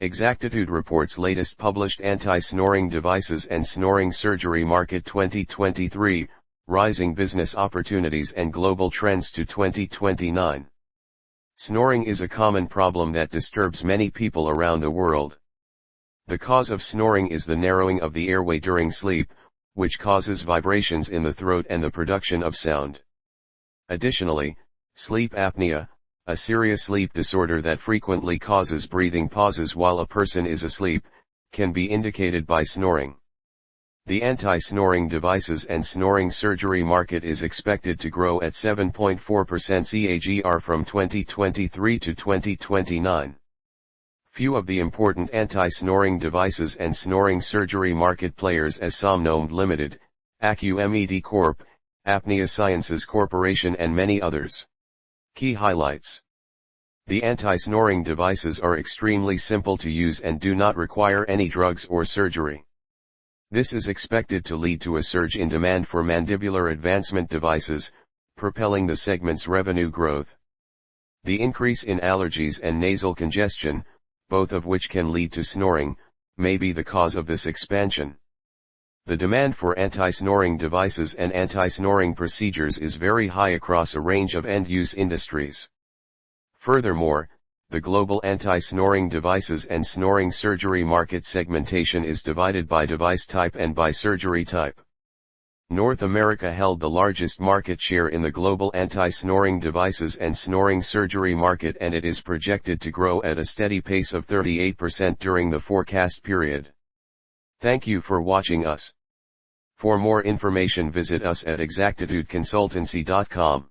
Exactitude reports latest published anti-snoring devices and snoring surgery market 2023, rising business opportunities and global trends to 2029. Snoring is a common problem that disturbs many people around the world. The cause of snoring is the narrowing of the airway during sleep, which causes vibrations in the throat and the production of sound. Additionally, sleep apnea, a serious sleep disorder that frequently causes breathing pauses while a person is asleep, can be indicated by snoring. The anti-snoring devices and snoring surgery market is expected to grow at 7.4% CAGR from 2023 to 2029. Few of the important anti-snoring devices and snoring surgery market players as Somnome Limited, AcuMed Corp., Apnea Sciences Corporation and many others. Key highlights. The anti-snoring devices are extremely simple to use and do not require any drugs or surgery. This is expected to lead to a surge in demand for mandibular advancement devices, propelling the segment's revenue growth. The increase in allergies and nasal congestion, both of which can lead to snoring, may be the cause of this expansion. The demand for anti-snoring devices and anti-snoring procedures is very high across a range of end-use industries. Furthermore, the global anti-snoring devices and snoring surgery market segmentation is divided by device type and by surgery type. North America held the largest market share in the global anti-snoring devices and snoring surgery market, and it is projected to grow at a steady pace of 38% during the forecast period. Thank you for watching us. For more information visit us at exactitudeconsultancy.com.